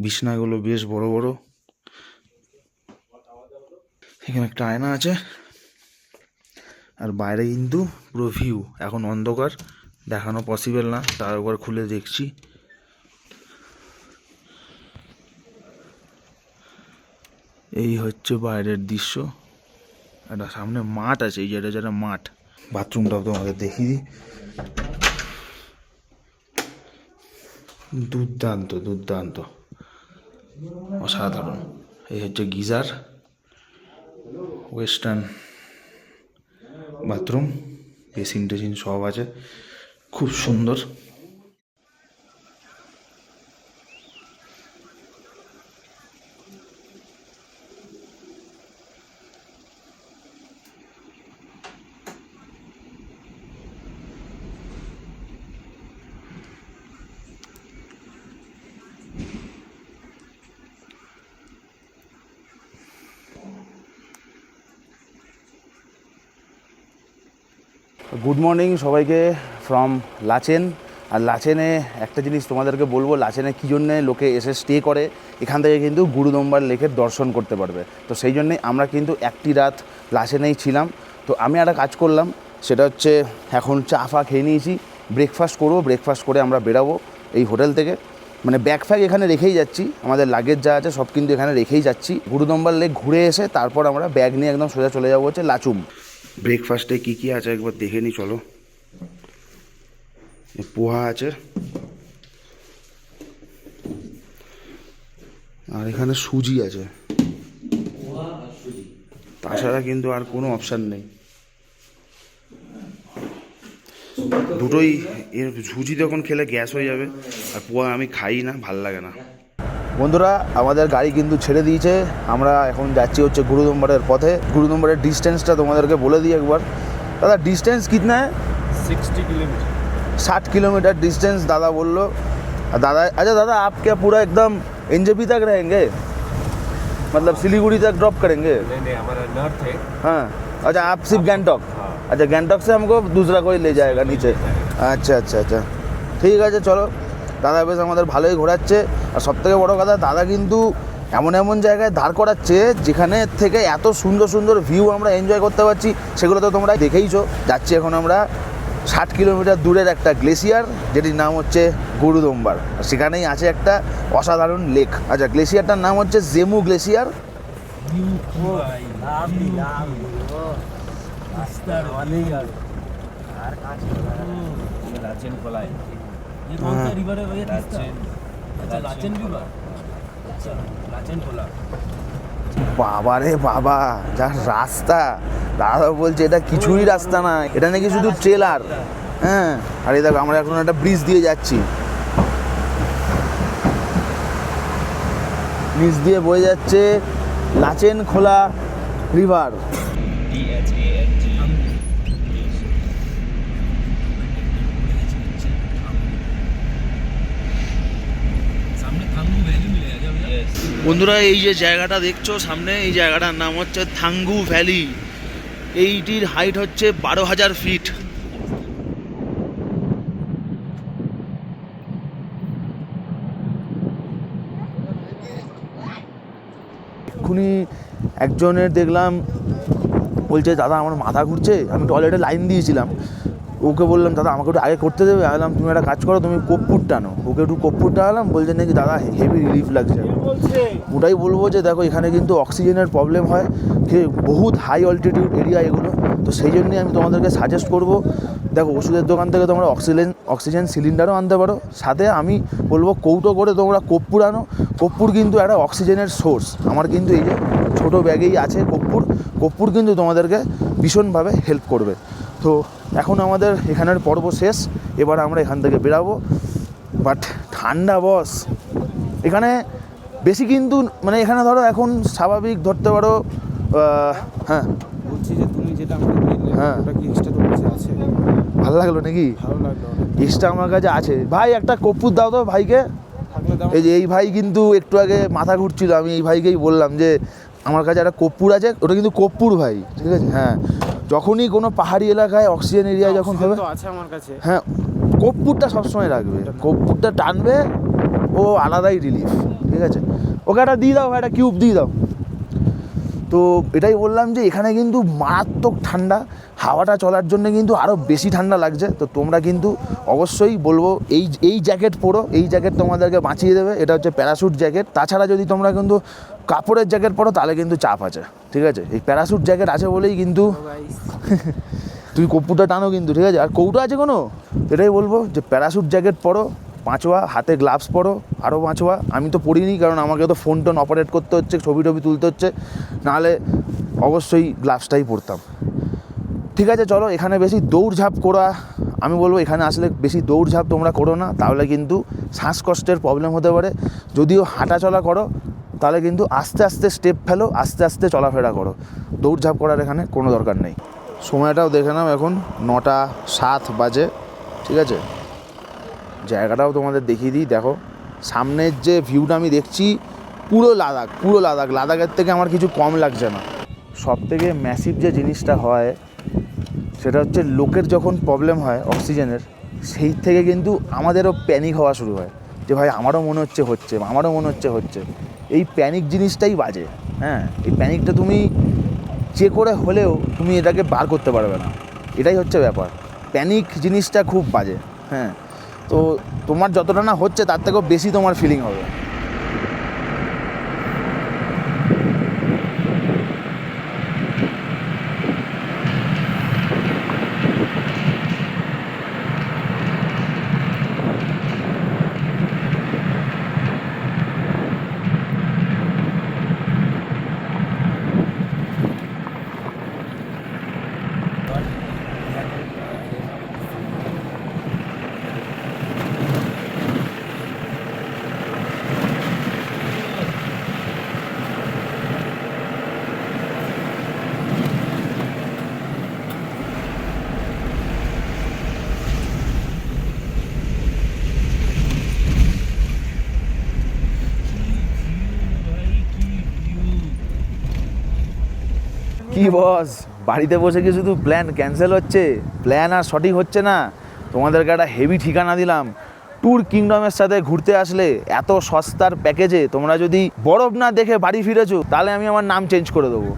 বিছনাগুলো বেশ বড় বড়। এখানে একটা আয়না আছে, আর বাইরে কিন্তু পুরো ভিউ। এখন অন্ধকার, দেখানো পসিবল না, তার উপর খুলে দেখছি। এই হচ্ছে বাইরের দৃশ্য। একটা সামনে মাঠ আছে, এই যেটা যেটা মাঠ। বাথরুমটাও তোমাদের দেখিয়ে দিই। দুর্দান্ত দুর্দান্ত, অসাধারণ। এই হচ্ছে গিজার, ওয়েস্টার্ন বাথরুম, বেসিন টেসিন সব আছে, খুব সুন্দর। গুড মর্নিং সবাইকে ফ্রম লাচেন। আর লাচেনে একটা জিনিস তোমাদেরকে বলবো, লাচেনে কী জন্যে লোকে এসে স্টে করে, এখান থেকে কিন্তু গুরুদম্বার লেকের দর্শন করতে পারবে। তো সেই জন্যেই আমরা কিন্তু একটি রাত লাচেনেই ছিলাম। তো আমি একটা কাজ করলাম, সেটা হচ্ছে এখন চা ফা খেয়ে নিয়েছি, ব্রেকফাস্ট করবো। ব্রেকফাস্ট করে আমরা বেরাবো এই হোটেল থেকে। মানে ব্যাগ ফ্যাগ এখানে রেখেই যাচ্ছি, আমাদের লাগেজ যা আছে সব কিন্তু এখানে রেখেই যাচ্ছি। গুরুদম্বার লেক ঘুরে এসে তারপর আমরা ব্যাগ নিয়ে একদম সোজা চলে যাবো হচ্ছে লাচুম। ব্রেকফাস্টে কী কী আছে একবার দেখে নিই, চলো। পোহা আছে, আর এখানে সুজি আছে, তাছাড়া কিন্তু আর কোনো অপশান নেই। দুটোই, এর সুজি তখন খেলে গ্যাস হয়ে যাবে, আর পোহা আমি খাই না, ভাল লাগে না। বন্ধুরা, আমাদের গাড়ি কিন্তু ছেড়ে দিয়েছে, আমরা এখন যাচ্ছি হচ্ছে গুরুদম্বারের পথে। গুরুদম্বারের ডিস্টেন্সটা তোমাদেরকে বলে দিই একবার। দাদা डिस्टेंस कितना है? 60 किलोमीटर। 60 किलोमीटर डिस्टेंस दादा बोल लो। दादा, अच्छा दादा आप क्या पूरा एकदम एनजेपी तक रहेंगे, मतलब सिलीगुड़ी तक ड्रॉप करेंगे? नहीं, हमारा नॉर्थ है। हाँ, अच्छा आप सिर्फ गैंगटॉक? अच्छा, गैंगटॉक से हमको दूसरा कोई ले जाएगा नीचे? अच्छा अच्छा अच्छा, ঠিক আছে চলো। দাদা বেশ আমাদের ভালোই ঘোরাচ্ছে। আর সবথেকে বড় কথা, দাদা কিন্তু এমন এমন জায়গায় দাঁড় করাচ্ছে যেখানে থেকে এত সুন্দর সুন্দর ভিউ আমরা এনজয় করতে পারছি, সেগুলো তো তোমরা দেখেইছো। যাচ্ছি এখন আমরা 60 কিলোমিটার দূরের একটা গ্লেসিয়ার, যেটির নাম হচ্ছে গরুদম্বার। সেখানেই আছে একটা অসাধারণ লেক। আচ্ছা, গ্লেসিয়ারটার নাম হচ্ছে জেমু গ্লেসিয়ার। लाचेन खोला है ये कौन सा रिवर है भैया? अच्छा लाचेन रिवर, अच्छा लाचेन खोला। বাবা রে বাবা, যা রাস্তা! দাদা বলছে এটা কিছুই রাস্তা না, এটা নাকি শুধু ট্রেলার। হ্যাঁ, আর এই দেখো আমরা এখন একটা ব্রিজ দিয়ে যাচ্ছি, ব্রিজ দিয়ে বয়ে যাচ্ছে লাচেন খোলা রিভার। বন্ধুরা, এই যে জায়গাটা দেখছো সামনে, এই জায়গাটার নাম হচ্ছে থাঙ্গু ভ্যালি। এইটির হাইট হচ্ছে 12,000 ফিট। এক্ষুনি একজনের দেখলাম বলছে দাদা আমার মাথা ঘুরছে, আমি টয়লেটে লাইন দিয়েছিলাম, ওকে বললাম দাদা আমাকে একটু আগে করতে দেবে। বললাম তুমি একটা কাজ করো, তুমি কর্পূর টানো। ওকে একটু কর্পূর টানালাম, বলছে নাকি দাদা হেভি রিলিফ লাগছে। ওটাই বলবো যে দেখো এখানে কিন্তু অক্সিজেনের প্রবলেম হয়, বহুত হাই অল্টিটিউড এরিয়া এগুলো। তো সেই জন্যই আমি তোমাদেরকে সাজেস্ট করব, দেখো ওষুধের দোকান থেকে তোমরা অক্সিজেন সিলিন্ডারও আনতে পারো, সাথে আমি বলবো কৌটো করে তোমরা কর্পূর আনো। কর্পূর কিন্তু একটা অক্সিজেনের সোর্স। আমার কিন্তু এই যে ছোটো ব্যাগেই আছে কর্পূর কিন্তু তোমাদেরকে ভীষণভাবে হেল্প করবে। তো এখন আমাদের এখানের পর্ব শেষ, এবার আমরা এখান থেকে বেরাবো। বাট ঠান্ডা বস, এখানে বেশি কিন্তু মানে এখানে ধরো এখন স্বাভাবিক ধরতে পারো। হ্যাঁ বলছি যে তুমি যেটা আমাকে দিলে, হ্যাঁ, ওটা কি এক্সট্রা তোমার কাছে আছে? ভালো লাগলো নাকি? ভালো লাগলো। এক্সট্রা আমার কাছে আছে ভাই, একটা কর্পূর দাও তো ভাইকে। থাকলে দাও। এই যে এই ভাই কিন্তু একটু আগে মাথা ঘুরছিল, আমি এই ভাইকেই বললাম যে আমার কাছে একটা কর্পূর আছে, ওটা কিন্তু কর্পূর ভাই, ঠিক আছে? হ্যাঁ, যখনই কোনো পাহাড়ি এলাকায় অক্সিজেন এরিয়া যখন হবে, তো আছে আমার কাছে। হ্যাঁ কর্পূরটা সবসময় রাখবে, কর্পূরটা টানবে, ও আলাদাই রিলিফ, ঠিক আছে? ওকে একটা দিয়ে দাও ভাই, একটা কিউব দিয়ে দাও। তো এটাই বললাম যে এখানে কিন্তু মারাত্মক ঠান্ডা, হাওয়াটা চলার জন্য কিন্তু আরও বেশি ঠান্ডা লাগছে। তো তোমরা কিন্তু অবশ্যই বলবো এই জ্যাকেট পরো, এই জ্যাকেট তোমাদেরকে বাঁচিয়ে দেবে। এটা হচ্ছে প্যারাশুট জ্যাকেট। তাছাড়া যদি তোমরা কিন্তু কাপড়ের জ্যাকেট পরো তাহলে কিন্তু চাপ আছে, ঠিক আছে? এই প্যারাশুট জ্যাকেট আছে বলেই কিন্তু তুমি কর্পূরটা টানো কিন্তু, ঠিক আছে? আর কৌটো আছে কোনো? এটাই বলবো যে প্যারাশুট জ্যাকেট পরো, পাঁচোয়া, হাতে গ্লাভস পরো, আরও পাঁচোয়া। আমি তো পরিনি, কারণ আমাকে তো ফোন টোন অপারেট করতে হচ্ছে, ছবি টবি তুলতে হচ্ছে, নাহলে অবশ্যই গ্লাভসটাই পরতাম। ঠিক আছে, চলো। এখানে বেশি দৌড়ঝাঁপ করা, আমি বলবো এখানে আসলে বেশি দৌড়ঝাঁপ তোমরা করো না, তাহলে কিন্তু শ্বাসকষ্টের প্রবলেম হতে পারে। যদিও হাঁটা চলা করো তাহলে কিন্তু আস্তে আস্তে স্টেপ ফেলো, আস্তে আস্তে চলাফেরা করো, দৌড়ঝাঁপ করার এখানে কোনো দরকার নেই। সময়টাও দেখে নাও, এখন 9:07 বাজে, ঠিক আছে? জায়গাটাও তোমাদের দেখিয়ে দিই। দেখো সামনের যে ভিউটা আমি দেখছি, পুরো লাদাখ। লাদাখের থেকে আমার কিছু কম লাগছে না। সবথেকে ম্যাসিভ যে জিনিসটা হয় সেটা হচ্ছে লোকের যখন প্রবলেম হয় অক্সিজেনের, সেই থেকে কিন্তু আমাদেরও প্যানিক হওয়া শুরু হয় যে ভাই আমারও মনে হচ্ছে। এই প্যানিক জিনিসটাই বাজে। হ্যাঁ, এই প্যানিকটা তুমি যে করে হলেও তুমি এটাকে বার করতে পারবে না, এটাই হচ্ছে ব্যাপার। প্যানিক জিনিসটা খুব বাজে। হ্যাঁ, তো তোমার যতটা না হচ্ছে তার থেকেও বেশি তোমার ফিলিং হবে। কি বস, বাড়িতে বসে কি শুধু প্ল্যান ক্যান্সেল হচ্ছে, প্ল্যান আর সঠিক হচ্ছে না? তোমাদেরকে একটা হেভি ঠিকানা দিলাম, ট্যুর কিংডমের সাথে ঘুরতে আসলে এত সস্তার প্যাকেজে তোমরা যদি বরফ না দেখে বাড়ি ফিরেছো তাহলে আমি আমার নাম চেঞ্জ করে দেবো।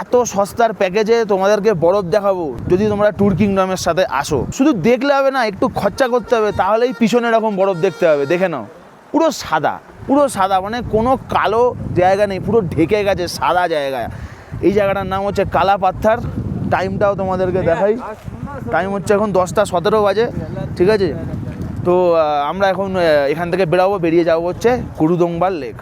এত সস্তার প্যাকেজে তোমাদেরকে বরফ দেখাবো যদি তোমরা ট্যুর কিংডমের সাথে আসো। শুধু দেখলে হবে না, একটু খরচা করতে হবে, তাহলেই পিছনে এরকম বরফ দেখতে হবে। দেখে নাও, পুরো সাদা, মানে কোনো কালো জায়গা নেই, পুরো ঢেকে গেছে সাদা জায়গা। এই জায়গাটার নাম হচ্ছে কালা পাত্থার। টাইমটাও তোমাদেরকে দেখাই, টাইম হচ্ছে এখন 10:17 বাজে, ঠিক আছে। তো আমরা এখন এখান থেকে বেরাবো, বেরিয়ে যাবো হচ্ছে গুরুদম্বার লেক।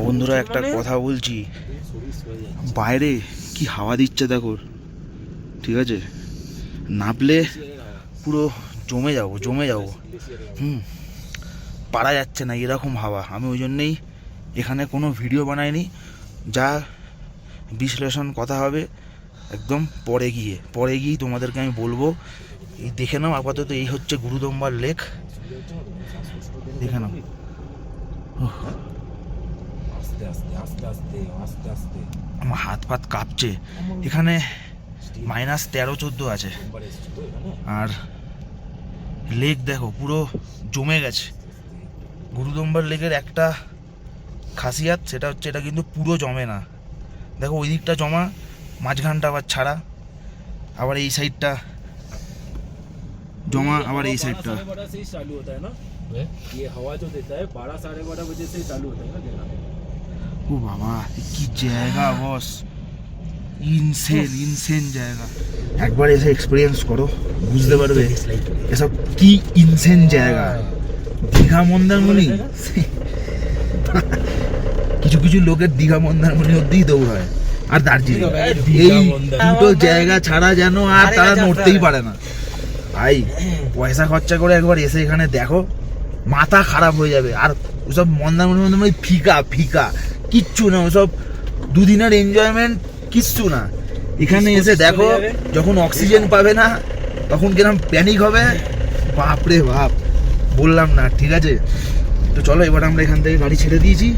বন্ধুরা একটা কথা বলছি, বাইরে কি হাওয়া দিচ্ছে দেখো, ঠিক আছে। নামলে পুরো জমে যাবো। পারা যাচ্ছে না এরকম হাওয়া। আমি ওই জন্যেই এখানে কোনো ভিডিও বানাইনি, যা বিশ্লেষণ কথা হবে একদম পরে গিয়ে তোমাদেরকে আমি বলবো। এই দেখে নাও, আপাতত এই হচ্ছে গুরুদম্বার লেক, দেখে নাও। আমার হাত পাত কাঁপছে। এখানে -13-14 আছে, আর লেক দেখো পুরো জমে গেছে। গুরুদম্বার লেকের একটা খাসিয়াত, সেটা হচ্ছে এটা কিন্তু পুরো জমে না। দেখো ওই দিকটা জমা, মাঝখানটা আবার ছাড়া, আবার এই সাইডটা জমা, আবার এই সাইডটা। ও বাবা, কি জায়গা বস, ইনসেন জায়গা। একবার এসে এক্সপিরিয়েন্স করো, বুঝতে পারবে এসব কি ইনসেন জায়গা। দীঘা মন্দারমণি, কিছু লোকের দীঘা মন্দারমণি অব্দিই দৌড় হয়, আর দার্জিলিং, এই দুটো জায়গা ছাড়া যেন আর তারা নড়তেই পারে না। ভাই পয়সা খরচা করে একবার এসে এখানে দেখো, মাথা খারাপ হয়ে যাবে। আর ওসব মন্দারমণি ফিকা কিচ্ছু না, ওসব দুদিনের এনজয়মেন্ট কিচ্ছু না। এখানে এসে দেখো, যখন অক্সিজেন পাবে না তখন কিরম প্যানিক হবে, বাপরে বাপ, বললাম না, ঠিক আছে। তো চলো এবার আমরা এখান থেকে গাড়ি ছেড়ে দিয়েছি।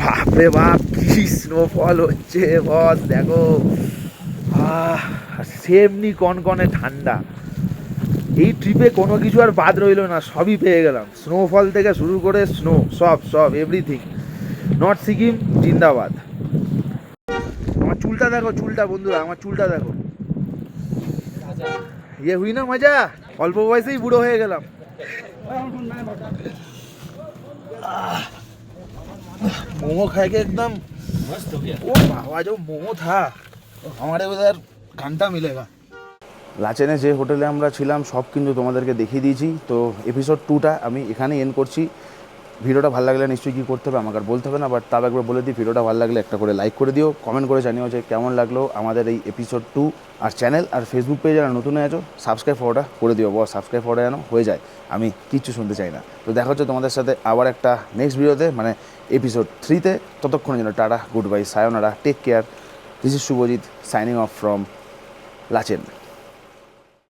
বাপরে বাপ, কি স্নোফল হচ্ছে বস, দেখো। সেমনি কনকনে ঠান্ডা। এই ট্রিপে কোনো কিছু আর বাদ রইলো না, সবই পেয়ে গেলাম। স্নোফল থেকে শুরু করে স্নো, সব এভরিথিং। নর্থ সিকিম জিন্দাবাদ। আমার চুলটা দেখো, বন্ধুরা আমার চুলটা দেখো। ইয়ে হুই না মজা, অল্প বয়সেই বুড়ো হয়ে গেলাম। मोमो खा के एकदम मस्त हो गया। ओ बाबा, जो मोमो था हमारे उधर घंटा मिलेगा। লাচেনে যে হোটেলে আমরা ছিলাম সব কিন্তু তোমাদেরকে দেখিয়ে দিয়েছি। তো এপিসোড 2টা আমি এখানেই এন্ড করছি। ভিডিওটা ভালো লাগলে নিশ্চয়ই কী করতে হবে আমাকে আর বলতে হবে না, বাট তাও একবার বলে দিই, ভিডিওটা ভালো লাগলে একটা করে লাইক করে দিও, কমেন্ট করে জানিও যে কেমন লাগলো আমাদের এই এপিসোড 2। আর চ্যানেল আর ফেসবুক পেজে যারা নতুন আছো সাবস্ক্রাইব করাটা করে দিও বস, সাবস্ক্রাইব করা যেন হয়ে যায়, আমি কিচ্ছু শুনতে চাই না। তো দেখা হচ্ছে তোমাদের সাথে আবার একটা নেক্সট ভিডিওতে, মানে এপিসোড 3-তে। ততক্ষণের জন্য টাটা, গুড বাই, সায়োনারা, take care. This is Shubhajit signing off from Lachen.